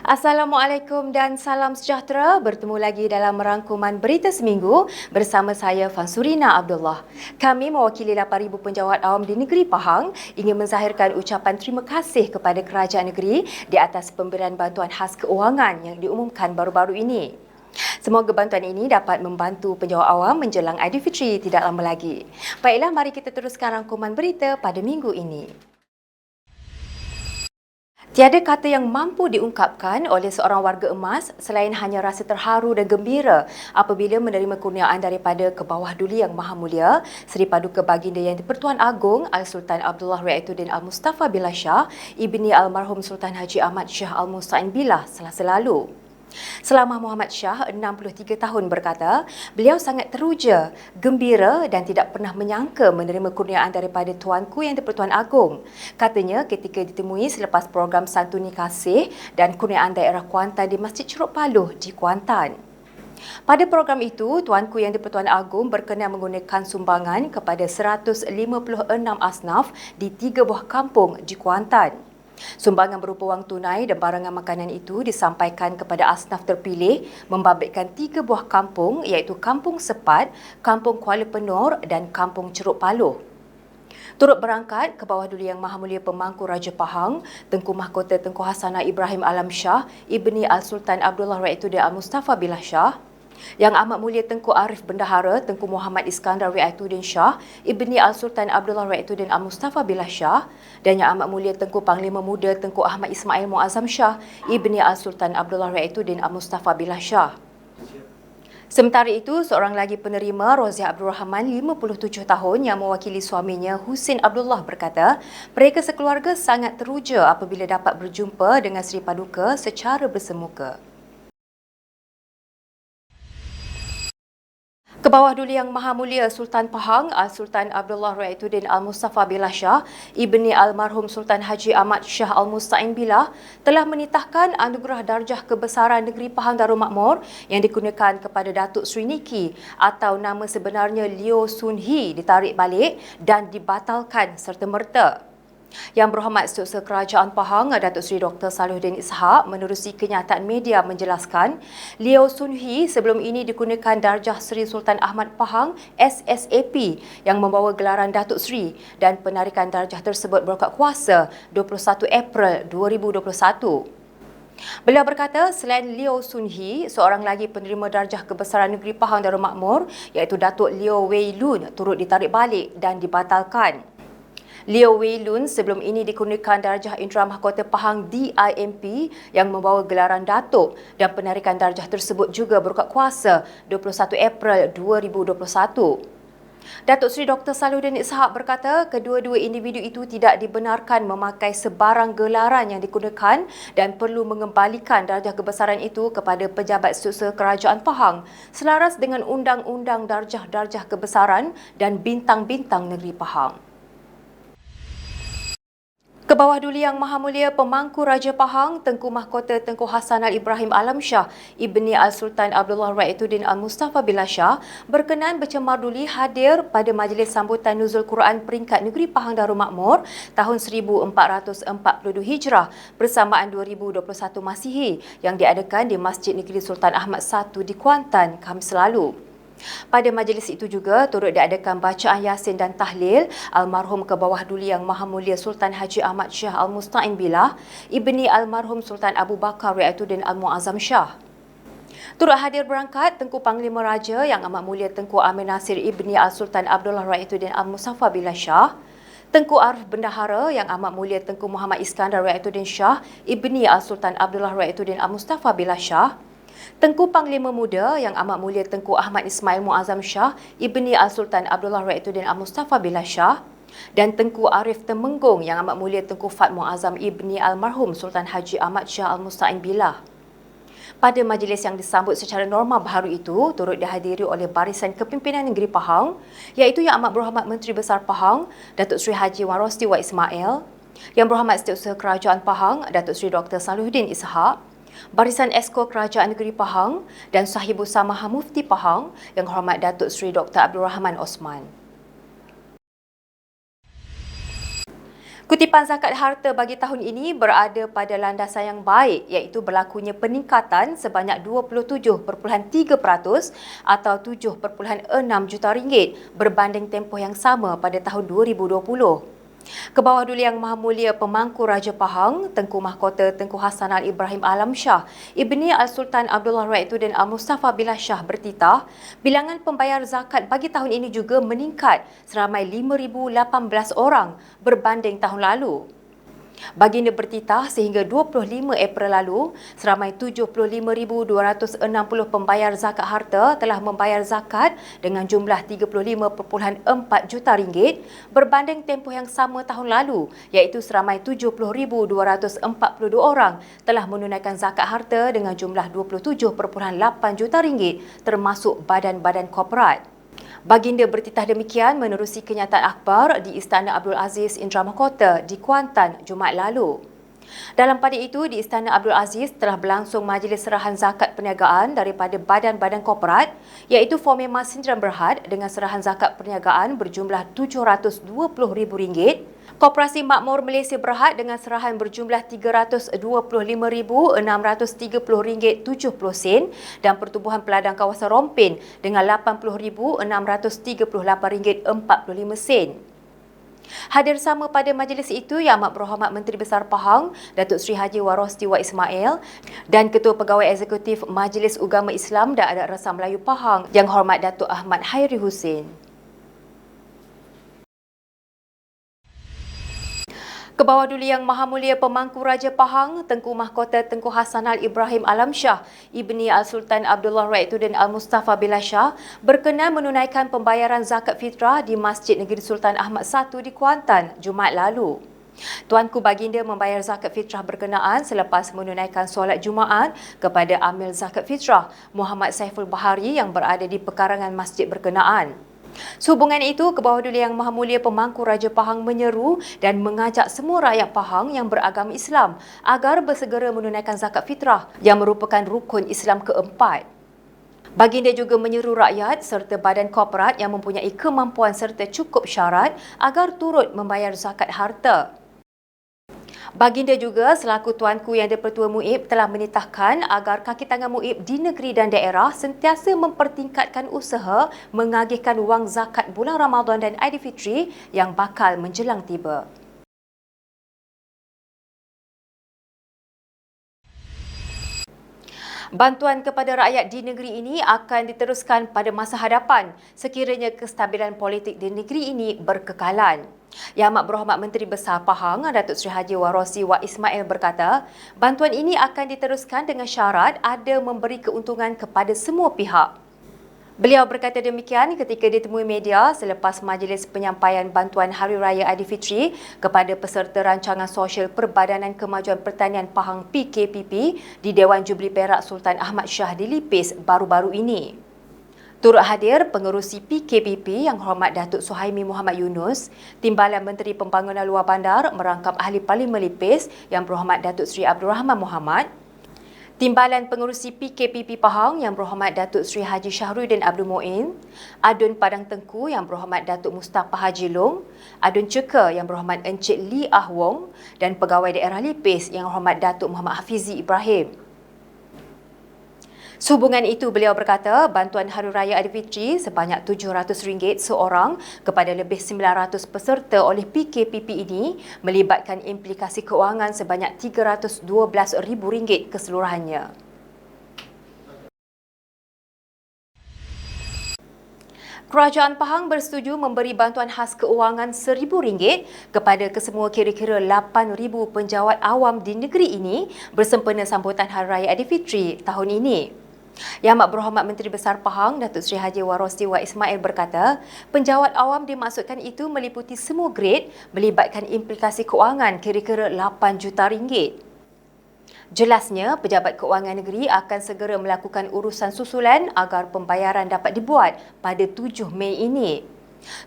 Assalamualaikum dan salam sejahtera. Bertemu lagi dalam rangkuman berita seminggu bersama saya Fansurina Abdullah. Kami mewakili 8,000 penjawat awam di negeri Pahang ingin menzahirkan ucapan terima kasih kepada kerajaan negeri di atas pemberian bantuan khas keuangan yang diumumkan baru-baru ini. Semoga bantuan ini dapat membantu penjawat awam menjelang Aidilfitri tidak lama lagi. Baiklah, mari kita teruskan rangkuman berita pada minggu ini. Tiada kata yang mampu diungkapkan oleh seorang warga emas selain hanya rasa terharu dan gembira apabila menerima kurniaan daripada Kebawah Duli Yang Maha Mulia Seri Paduka Baginda Yang di-Pertuan Agong Al-Sultan Abdullah Riayatuddin Al-Mustafa Billah Shah, ibni almarhum Sultan Haji Ahmad Shah Al-Musta'in Billah Selasa lalu. Selamah Muhammad Shah, 63 tahun, berkata, beliau sangat teruja, gembira dan tidak pernah menyangka menerima kurniaan daripada Tuanku Yang di-Pertuan Agong. Katanya ketika ditemui selepas program Santuni Kasih dan kurniaan daerah Kuantan di Masjid Ceruk Paluh di Kuantan. Pada program itu, Tuanku Yang di-Pertuan Agong berkenan menggunakan sumbangan kepada 156 asnaf di 3 buah kampung di Kuantan. Sumbangan berupa wang tunai dan barangan makanan itu disampaikan kepada asnaf terpilih membabitkan 3 buah kampung iaitu Kampung Sepat, Kampung Kuala Penor dan Kampung Ceruk Paluh. Turut berangkat Kebawah Duli Yang Maha Mulia Pemangku Raja Pahang, Tengku Mahkota Tengku Hasanah Ibrahim Alam Shah, ibni Al-Sultan Abdullah Riayatuddin Al-Mustafa Billah Shah, Yang Amat Mulia Tengku Arif Bendahara Tengku Muhammad Iskandar Riayatuddin Shah, ibni Al-Sultan Abdullah Riayatuddin Al-Mustafa Billah Shah, dan Yang Amat Mulia Tengku Panglima Muda Tengku Ahmad Ismail Muazzam Shah, ibni Al-Sultan Abdullah Riayatuddin Al-Mustafa Billah Shah. Sementara itu, seorang lagi penerima, Rozia Abdul Rahman, 57 tahun, yang mewakili suaminya Husin Abdullah, berkata mereka sekeluarga sangat teruja apabila dapat berjumpa dengan Seri Paduka secara bersemuka. Kebawah Duli Yang Maha Mulia Sultan Pahang Al-Sultan Abdullah Riayatuddin Al-Mustafa Billah Shah, ibni almarhum Sultan Haji Ahmad Shah Al-Musta'in Billah, telah menitahkan anugerah darjah kebesaran negeri Pahang Darul Makmur yang digunakan kepada Datuk Seri Niki atau nama sebenarnya Leo Sun Hee ditarik balik dan dibatalkan serta-merta. Yang Berhormat Setiausaha Kerajaan Pahang Datuk Seri Dr. Salihuddin Ishak menerusi kenyataan media menjelaskan, Leo Sun Hee sebelum ini digunakan darjah Seri Sultan Ahmad Pahang SSAP yang membawa gelaran Datuk Seri dan penarikan darjah tersebut berkat kuasa 21 April 2021. Beliau berkata selain Leo Sun Hee, seorang lagi penerima darjah kebesaran negeri Pahang Darul Makmur iaitu Datuk Leo Wei Lun turut ditarik balik dan dibatalkan. Leo Wei Lun sebelum ini digunakan darjah Indra Mahkota Pahang DIMP yang membawa gelaran Datuk dan penarikan darjah tersebut juga berkat kuasa 21 April 2021. Datuk Seri Dr. Salihuddin Ishak berkata kedua-dua individu itu tidak dibenarkan memakai sebarang gelaran yang digunakan dan perlu mengembalikan darjah kebesaran itu kepada pejabat setiausaha Kerajaan Pahang selaras dengan Undang-Undang Darjah-Darjah Kebesaran dan Bintang-Bintang Negeri Pahang. Kebawah Duli Yang Maha Mulia Pemangku Raja Pahang Tengku Mahkota Tengku Hasanah Ibrahim Alam Shah, ibni Al-Sultan Abdullah Riayatuddin Al-Mustafa Billah Shah, berkenan bercemar duli hadir pada majlis sambutan Nuzul Quran peringkat Negeri Pahang Darul Makmur tahun 1442 Hijrah bersamaan 2021 Masihi yang diadakan di Masjid Negeri Sultan Ahmad I di Kuantan Khamis lalu. Pada majlis itu juga turut diadakan bacaan Yasin dan tahlil almarhum Kebawah Duli Yang Maha Mulia Sultan Haji Ahmad Shah Al-Musta'in Billah, ibni almarhum Sultan Abu Bakar Riayatuddin Al-Muazzam Shah. Turut hadir berangkat Tengku Panglima Raja Yang Amat Mulia Tengku Amir Nasir ibni Al-Sultan Abdullah Riayatuddin Al-Mustafa Billah Shah, Tengku Arif Bendahara Yang Amat Mulia Tengku Muhammad Iskandar Riayatuddin Shah, ibni Al-Sultan Abdullah Riayatuddin Al-Mustafa Billah Shah, Tengku Panglima Muda Yang Amat Mulia Tengku Ahmad Ismail Muazzam Shah, ibni Al-Sultan Abdullah Riayatuddin Al-Mustafa Billah Shah, dan Tengku Arif Temenggung Yang Amat Mulia Tengku Fat Muazzam ibni almarhum Sultan Haji Ahmad Shah Al-Musta'in Billah. Pada majlis yang disambut secara normal baharu itu turut dihadiri oleh barisan kepimpinan negeri Pahang iaitu Yang Amat Berhormat Menteri Besar Pahang Datuk Seri Haji Wan Rosli Wak Ismail, Yang Berhormat Setiausaha Kerajaan Pahang Datuk Seri Dr. Salihuddin Ishak, Barisan Esko Kerajaan Negeri Pahang dan Sahibu Samaha Mufti Pahang Yang Hormat Datuk Seri Dr. Abdul Rahman Osman. Kutipan zakat harta bagi tahun ini berada pada landasan yang baik iaitu berlakunya peningkatan sebanyak 27.3% atau 7.6 juta ringgit berbanding tempoh yang sama pada tahun 2020. Kebawah Duli Yang Maha Mulia Pemangku Raja Pahang, Tengku Mahkota Tengku Hassanal Ibrahim Alam Shah, Ibni Al-Sultan Abdullah Raituddin Al-Mustafa Billah Shah bertitah, bilangan pembayar zakat bagi tahun ini juga meningkat seramai 5,018 orang berbanding tahun lalu. Baginda bertitah sehingga 25 April lalu, seramai 75,260 pembayar zakat harta telah membayar zakat dengan jumlah 35.4 juta ringgit berbanding tempoh yang sama tahun lalu iaitu seramai 70,242 orang telah menunaikan zakat harta dengan jumlah 27.8 juta ringgit termasuk badan-badan korporat. Baginda bertitah demikian menerusi kenyataan akhbar di Istana Abdul Aziz Indra Mahkota di Kuantan Jumaat lalu. Dalam pada itu, di Istana Abdul Aziz telah berlangsung majlis serahan zakat perniagaan daripada badan-badan korporat iaitu Formema Sdn Berhad dengan serahan zakat perniagaan berjumlah RM720,000, Koperasi Makmur Malaysia Berhad dengan serahan berjumlah RM325,630.70 dan Pertubuhan Peladang Kawasan Rompin dengan RM80,638.45. Hadir sama pada majlis itu Yang Amat Berhormat Menteri Besar Pahang, Datuk Seri Haji Warosti Wak Ismail dan Ketua Pegawai Eksekutif Majlis Ugama Islam dan Adat Rasa Melayu Pahang, Yang Hormat Datuk Ahmad Hairi Husin. Kebawah Duli Yang Maha Mulia Pemangku Raja Pahang, Tengku Mahkota Tengku Hassanal Ibrahim Alam Shah, Ibni Al-Sultan Abdullah Raituddin Al-Mustafa Billah Shah berkenan menunaikan pembayaran zakat fitrah di Masjid Negeri Sultan Ahmad I di Kuantan Jumaat lalu. Tuanku Baginda membayar zakat fitrah berkenaan selepas menunaikan solat Jumaat kepada Amil Zakat Fitrah Muhammad Saiful Bahari yang berada di pekarangan masjid berkenaan. Sehubungan itu, Kebawah Duli Yang Maha Mulia Pemangku Raja Pahang menyeru dan mengajak semua rakyat Pahang yang beragama Islam agar bersegera menunaikan zakat fitrah yang merupakan rukun Islam keempat. Baginda juga menyeru rakyat serta badan korporat yang mempunyai kemampuan serta cukup syarat agar turut membayar zakat harta. Baginda juga selaku Tuanku Yang di-Pertua MUIB telah menitahkan agar kaki tangan MUIB di negeri dan daerah sentiasa mempertingkatkan usaha mengagihkan wang zakat bulan Ramadan dan Aidilfitri yang bakal menjelang tiba. Bantuan kepada rakyat di negeri ini akan diteruskan pada masa hadapan sekiranya kestabilan politik di negeri ini berkekalan. Yang Amat Berhormat Menteri Besar Pahang, Datuk Seri Haji Warosti Wak Ismail berkata, bantuan ini akan diteruskan dengan syarat ada memberi keuntungan kepada semua pihak. Beliau berkata demikian ketika ditemui media selepas majlis penyampaian bantuan Hari Raya Aidilfitri kepada peserta rancangan sosial Perbadanan Kemajuan Pertanian Pahang PKPP di Dewan Jubli Perak Sultan Ahmad Shah di Lipis baru-baru ini. Turut hadir pengerusi PKPP Yang Hormat Datuk Suhaimi Muhammad Yunus, Timbalan Menteri Pembangunan Luar Bandar merangkap Ahli Parlimen Lipis Yang Berhormat Datuk Seri Abdul Rahman Muhammad, Timbalan Pengerusi PKPP Pahang Yang Berhormat Datuk Seri Haji Shahruddin Abdul Muin, Adun Padang Tengku Yang Berhormat Datuk Mustafa Haji Long, Adun Ceka Yang Berhormat Encik Lee Ah Wong dan Pegawai Daerah Lipis Yang Berhormat Datuk Muhammad Hafizi Ibrahim. Sehubungan itu, beliau berkata bantuan Hari Raya Aidilfitri sebanyak RM700 seorang kepada lebih 900 peserta oleh PKPP ini melibatkan implikasi kewangan sebanyak RM312,000 keseluruhannya. Kerajaan Pahang bersetuju memberi bantuan khas keuangan RM1,000 kepada kesemua kira-kira 8,000 penjawat awam di negeri ini bersempena sambutan Hari Raya Aidilfitri tahun ini. Yang Amat Berhormat Menteri Besar Pahang, Datuk Seri Haji Warosti Wak Ismail berkata, penjawat awam dimaksudkan itu meliputi semua grade melibatkan implikasi keuangan kira-kira RM8 juta. Jelasnya, pejabat keuangan negeri akan segera melakukan urusan susulan agar pembayaran dapat dibuat pada 7 Mei ini.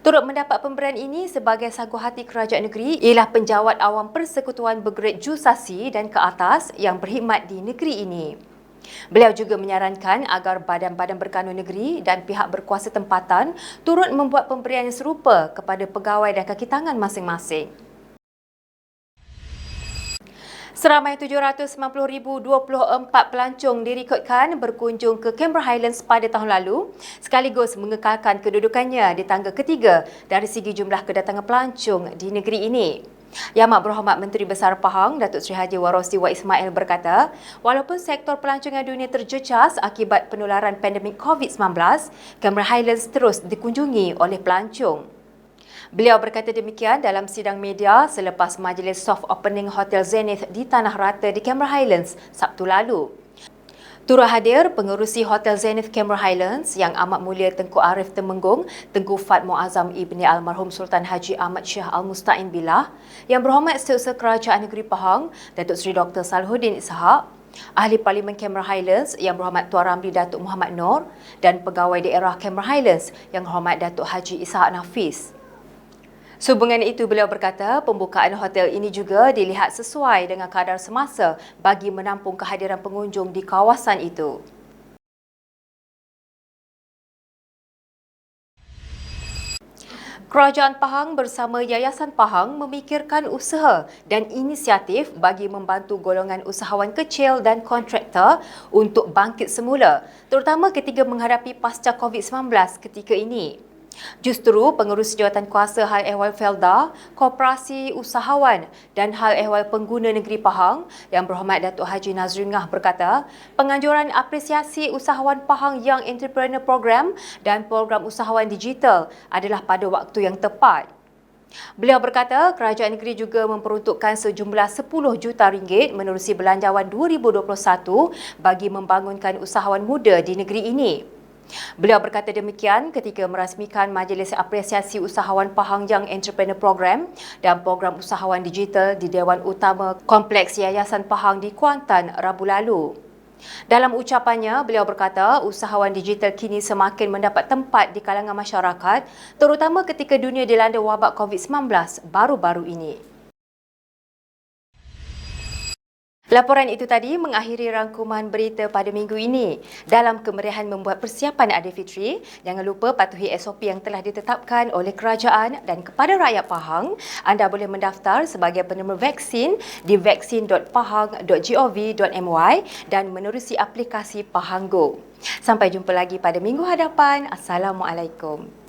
Turut mendapat pemberian ini sebagai sagu hati kerajaan negeri ialah penjawat awam persekutuan bergrade Jusasi dan ke atas yang berkhidmat di negeri ini. Beliau juga menyarankan agar badan-badan berkanun negeri dan pihak berkuasa tempatan turut membuat pemberian yang serupa kepada pegawai dan kaki tangan masing-masing. Seramai 790,024 pelancong direkodkan berkunjung ke Cameron Highlands pada tahun lalu, sekaligus mengekalkan kedudukannya di tangga ketiga dari segi jumlah kedatangan pelancong di negeri ini. Yang Amat Berhormat Menteri Besar Pahang, Datuk Seri Haji Warosdi Wak Ismail berkata, walaupun sektor pelancongan dunia terjejas akibat penularan pandemik COVID-19, Cameron Highlands terus dikunjungi oleh pelancong. Beliau berkata demikian dalam sidang media selepas majlis soft opening Hotel Zenith di Tanah Rata di Cameron Highlands Sabtu lalu. Turut hadir pengerusi Hotel Zenith Cameron Highlands Yang Amat Mulia Tengku Arif Temenggung, Tengku Fat Muazzam Ibni Almarhum Sultan Haji Ahmad Shah Al-Musta'in Billah, Yang Berhormat Setiausaha Kerajaan Negeri Pahang, Datuk Seri Dr. Salahuddin Ishak, Ahli Parlimen Cameron Highlands Yang Berhormat Tuan Ramli Datuk Muhammad Noor dan Pegawai Daerah Cameron Highlands Yang Berhormat Datuk Haji Ishak Nafis. Sehubungan itu, beliau berkata pembukaan hotel ini juga dilihat sesuai dengan kadar semasa bagi menampung kehadiran pengunjung di kawasan itu. Kerajaan Pahang bersama Yayasan Pahang memikirkan usaha dan inisiatif bagi membantu golongan usahawan kecil dan kontraktor untuk bangkit semula, terutama ketika menghadapi pasca COVID-19 ketika ini. Justru pengurus Jawatankuasa Hal Ehwal Felda, Koperasi Usahawan dan Hal Ehwal Pengguna Negeri Pahang Yang Berhormat Datuk Haji Nazrul Ngah berkata, penganjuran apresiasi usahawan Pahang Young Entrepreneur Program dan program usahawan digital adalah pada waktu yang tepat. Beliau berkata kerajaan negeri juga memperuntukkan sejumlah 10 juta ringgit menerusi Belanjawan 2021 bagi membangunkan usahawan muda di negeri ini. Beliau berkata demikian ketika merasmikan Majlis Apresiasi Usahawan Pahang Young Entrepreneur Program dan program usahawan digital di Dewan Utama Kompleks Yayasan Pahang di Kuantan Rabu lalu. Dalam ucapannya, beliau berkata usahawan digital kini semakin mendapat tempat di kalangan masyarakat, terutama ketika dunia dilanda wabak COVID-19 baru-baru ini. Laporan itu tadi mengakhiri rangkuman berita pada minggu ini. Dalam kemeriahan membuat persiapan Aidilfitri, jangan lupa patuhi SOP yang telah ditetapkan oleh kerajaan dan kepada rakyat Pahang, anda boleh mendaftar sebagai penerima vaksin di vaksin.pahang.gov.my dan menerusi aplikasi Pahang Go. Sampai jumpa lagi pada minggu hadapan. Assalamualaikum.